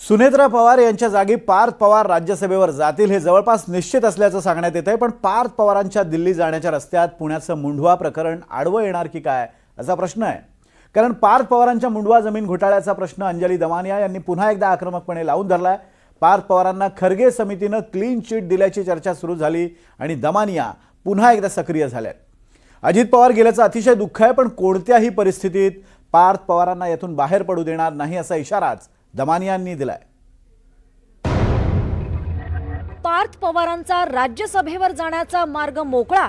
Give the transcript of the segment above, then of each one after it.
सुनेत्रा पवार यांच्या जागी पार्थ पवार राज्यसभेवर जातील हे जवळपास निश्चित असल्याचं सांगण्यात येत आहे। पण पार्थ पवारांच्या दिल्ली जाण्याच्या रस्त्यात पुण्याचं मुंढवा प्रकरण आडवं येणार की काय असा प्रश्न आहे। कारण पार्थ पवारांच्या मुंढवा जमीन घोटाळ्याचा प्रश्न अंजली दमानिया यांनी पुन्हा एकदा आक्रमकपणे लावून धरलाय। पार्थ पवारांना खरगे समितीनं क्लीन चिट दिल्याची चर्चा सुरू झाली आणि दमानिया पुन्हा एकदा सक्रिय झाल्या। अजित पवार गेल्याचं अतिशय दुःख आहे, पण कोणत्याही परिस्थितीत पार्थ पवारांना यातून बाहेर पडू देणार नाही असा इशाराच दमानियांनी दिलाय। पार्थ पवारांचा राज्यसभेवर जाण्याचा मार्ग मोकळा।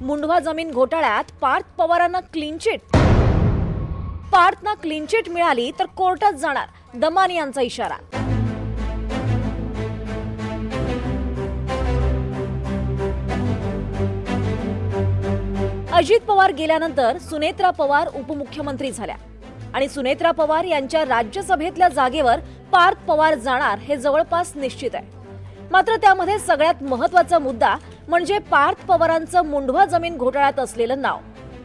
मुंढवा जमीन घोटाळ्यात पार्थ पवारांना क्लीन चिट। पार्थना क्लीन चिट मिळाली तर कोर्टात जाणार, दमानियांचा इशारा। अजित पवार गेल्यानंतर सुनेत्रा पवार उपमुख्यमंत्री झाल्या आणि सुनेत्रा पवार यांच्या राज्यसभेतल्या जागेवर पार्थ पवार जाणार हे जवळपास निश्चित आहे। मात्र त्यामध्ये सगळ्यात महत्त्वाचा मुद्दा म्हणजे पार्थ पवारांचं मुंढवा जमीन घोटाळ्यात असलेलं नाव।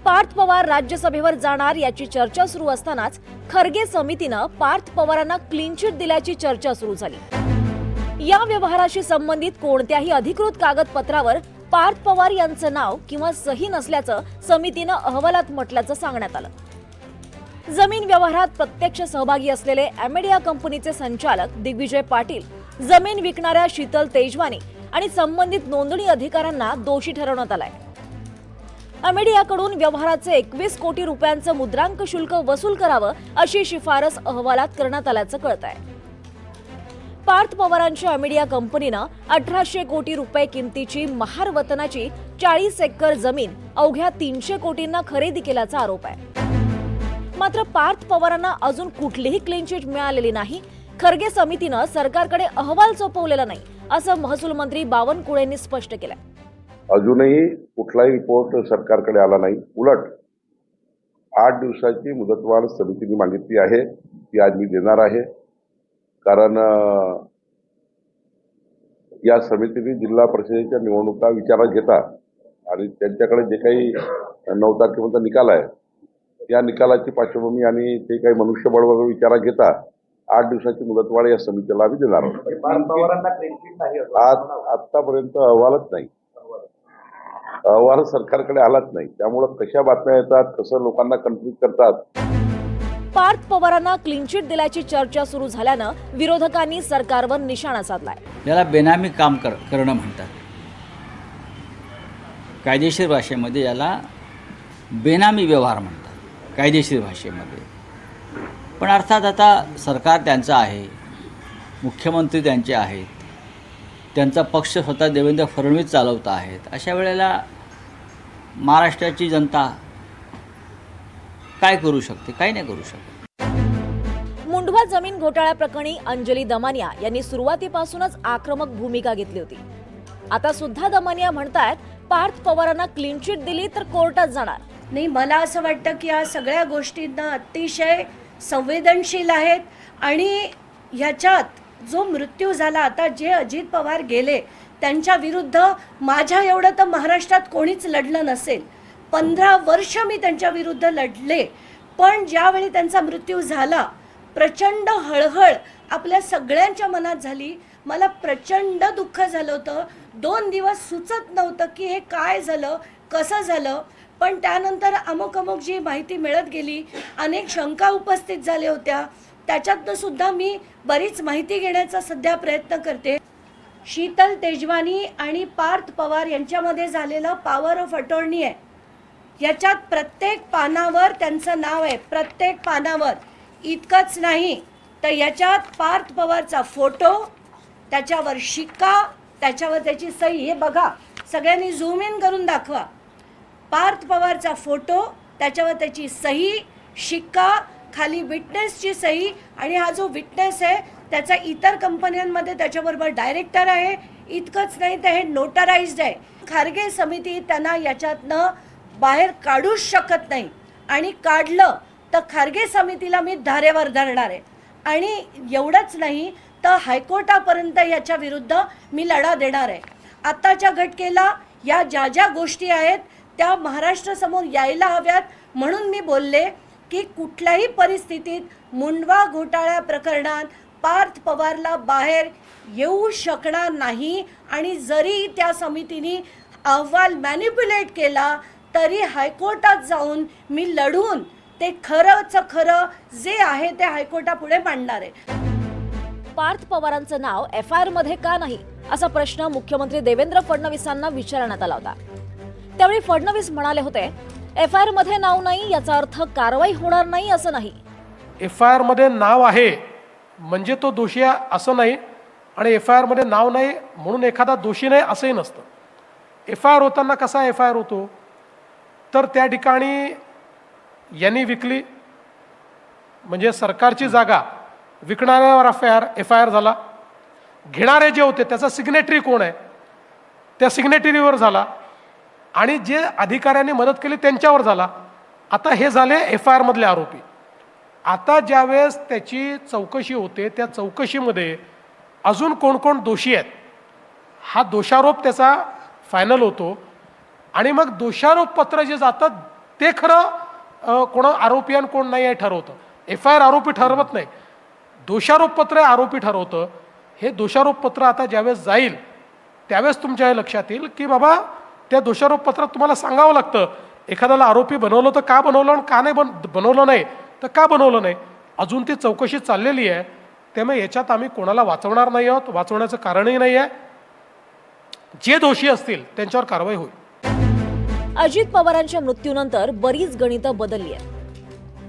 पार्थ पवार राज्यसभेवर जाणार याची चर्चा सुरू असतानाच खरगे समितीनं पार्थ पवारांना क्लीन चिट दिल्याची चर्चा सुरू झाली। या व्यवहाराशी संबंधित कोणत्याही अधिकृत कागदपत्रावर पार्थ पवार यांचं नाव किंवा सही नसल्याचं समितीनं अहवालात म्हटल्याचं सांगण्यात आलं। जमीन व्यवहारात प्रत्यक्ष सहभागी असलेले अमेडिया कंपनीचे संचालक दिग्विजय पाटील, जमीन विकणाऱ्या शीतल तेजवानी आणि संबंधित नोंदणी अधिकाऱ्यांना दोषी ठरवण्यात आलाय। अमेडियाकडून व्यवहाराचे 21 कोटी रुपयांचं मुद्रांक शुल्क वसूल करावं अशी शिफारस अहवालात करण्यात आल्याचं कळतंय। पार्थ पवारांच्या अमेडिया कंपनीनं 1800 कोटी रुपये किमतीची महार वतनाची 40 एकर जमीन अवघ्या 300 कोटींना खरेदी केल्याचा आरोप आहे। मात्र पार्थ पवारांना अजून कुठलीही क्लीन चिट मिळालेली नाही। खरगे समितीनं सरकारकडे अहवाल सोपवलेला नाही असं महसूल मंत्री बावनकुळेंनी स्पष्ट केलंय। अजूनही कुठलाही रिपोर्ट सरकारकडे आला नाही। उलट 8 दिवसाची मुदतवाढ समितीने मागितली आहे, ती आज मी देणार आहे। कारण या समितीने जिल्हा परिषदेच्या निवडणुका विचारात घेता आणि त्यांच्याकडे जे काही 9 तारखेपर्यंत निकाल आहे, या निकालाची पार्श्वभूमी आणि ते काही मनुष्यबळ वगैरे विचारात घेता 8 दिवसाची मुदतवाढ या समितीला आम्ही देणार आहोत। आतापर्यंत अहवालच नाही, अहवाल सरकारकडे आलाच नाही। त्यामुळे कशा बातम्या येतात, कसं लोकांना कन्फ्युज करतात। पार्थ पवारांना क्लीन चिट दिल्याची चर्चा सुरू झाल्यानं विरोधकांनी सरकारवर निशाणा साधलाय। याला बेनामी काम करणं म्हणतात। कायदेशीर भाषेमध्ये याला बेनामी व्यवहार म्हणतात, कायदेशीर भाषेमध्ये। पण अर्थात आता सरकार त्यांचं आहे, मुख्यमंत्री त्यांचे आहेत, त्यांचा पक्ष स्वतः देवेंद्र फडणवीस चालवत आहेत। अशा वेळेला महाराष्ट्राची जनता काय करू शकते? काही नाही करू शकत। मुंढवा जमीन घोटाळ्याप्रकरणी अंजली दमानिया यांनी सुरुवातीपासूनच आक्रमक भूमिका घेतली होती। आता सुद्धा दमानिया म्हणतायत पार्थ पवारांना क्लीन चिट दिली तर कोर्टात जाणार नाही। मला असं वाटतं की या सगळ्या गोष्टींना अतिशय संवेदनशील आहेत आणि ह्याच्यात जो मृत्यू झाला, आता जे अजित पवार गेले त्यांच्या विरुद्ध माझ्या एवढं तर महाराष्ट्रात कोणीच लढलं नसेल। 15 वर्ष मी त्यांच्या विरुद्ध लढले, पण ज्यावेळी त्यांचा मृत्यू झाला प्रचंड हळहळ आपल्या सगळ्यांच्या मनात झाली। मला प्रचंड दुःख झालं होतं। 2 दिवस सुचत नव्हतं की हे काय झालं, कसं झालं। पण त्यानंतर अमुक जी माहिती मिळत गेली, अनेक शंका उपस्थित झाल्या होत्या, त्याच्यातनं सुद्धा मी बरीच माहिती घेण्याचा सध्या प्रयत्न करते। शीतल तेजवानी आणि पार्थ पवार यांच्यामध्ये झालेलं पॉवर ऑफ अटॉर्नी आहे। याच्यात प्रत्येक पानावर त्यांचं नाव आहे, प्रत्येक पानावर। इतकंच नाही तर याच्यात पार्थ पवारचा फोटो, त्याच्यावर शिक्का, त्याच्यावर त्याची सही। हे बघा, सगळ्यांनी झूम इन करून दाखवा। पार्थ पवारचा फोटो, त्याच्यावर त्याची सही, शिक्का, खाली विटनेसची सही आणि हा जो विटनेस आहे त्याचा इतर कंपन्यांमध्ये त्याच्याबरोबर डायरेक्टर आहे। इतकंच नाही तर हे नोटराइज्ड आहे। खरगे समिती त्यांना याच्यातनं बाहेर काढूच शकत नाही आणि काढलं तर खरगे समितीला मी धारेवर धरणार आहे। आणि एवढंच नाही तर हायकोर्टापर्यंत याच्या विरुद्ध मी लढा देणार आहे। आताच्या घटनेला या ज्या गोष्टी आहेत त्या महाराष्ट्रासमोर यायला हव्यात, म्हणून मी बोलले की कुठल्याही परिस्थितीत मुंडवा घोटाळ्या प्रकरणात पार्थ पवारला बाहेर येऊ शकणार नाही आणि जरी त्या समितीने अहवाल मॅनिप्युलेट केला तरी हायकोर्टात जाऊन मी लढून ते खरंच खरं जे आहे ते हायकोर्टापुढे मांडणार आहे. पार्थ पवारांचं नाव FIR मध्ये का नाही असा प्रश्न मुख्यमंत्री देवेंद्र फडणवीसांना विचारण्यात आला होता. त्यावेळी फडणवीस म्हणाले होते, FIR मध्ये नाव नाही याचा अर्थ कारवाई होणार नाही असं नाही. FIR मध्ये नाव आहे म्हणजे तो दोषी आहे असं नाही, आणि FIR मध्ये नाव नाही म्हणून एखादा दोषी नाही असंही नसतं. FIR होताना कसा FIR होतो, तर त्या ठिकाणी यांनी विकली म्हणजे सरकारची जागा विकणाऱ्यावर FIR झाला, घेणारे जे होते त्याचा सिग्नेटरी कोण आहे त्या सिग्नेटरीवर झाला, आणि जे अधिकाऱ्यांनी मदत केली त्यांच्यावर झाला. आता हे झाले FIR मधले आरोपी. आता ज्यावेळेस त्याची चौकशी होते त्या चौकशीमध्ये अजून कोण कोण दोषी आहेत हा दोषारोप त्याचा फायनल होतो, आणि मग दोषारोप पत्र जे जातं ते खरं कोण आरोपी आणि कोण नाही हे ठरवतं. FIR आरोपी ठरवत नाही, दोषारोप पत्र आरोपी ठरवतं. हे दोषारोप पत्र आता ज्यावेळेस जाईल त्यावेळेस तुमच्या हे लक्षात येईल की बाबा त्या दोषारोप पत्रात तुम्हाला सांगावं लागतं एखाद्याला आरोपी बनवलं तर का बनवलं आणि का नाही बनवलं नाही तर का बनवलं नाही. अजून ती चौकशी चाललेली आहे, त्यामुळे याच्यात आम्ही कोणाला वाचवणार नाही आहोत, वाचवण्याचं कारणही नाही आहे. जे दोषी असतील त्यांच्यावर कारवाई होईल. अजित पवारांच्या मृत्यूनंतर बरीच गणितं बदलली आहेत.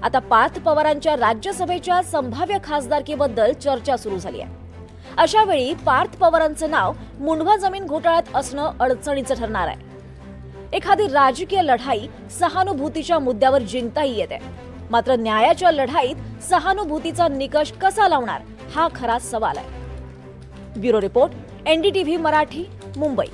आता पार्थ पवारांच्या राज्यसभेच्या संभाव्य खासदारकीबद्दल चर्चा सुरू झाली आहे. अशा वेळी पार्थ पवारांचं नाव मुंडवा जमीन घोटाळ्यात असणं अडचणीचं ठरणार आहे. एखादी राजकीय लढाई सहानुभूतीच्या मुद्द्यावर जिंकताही येते, मात्र न्यायाच्या लढाईत सहानुभूतीचा निकष कसा लावणार हा खरा सवाल आहे. Bureau report, NDTV Marathi, Mumbai.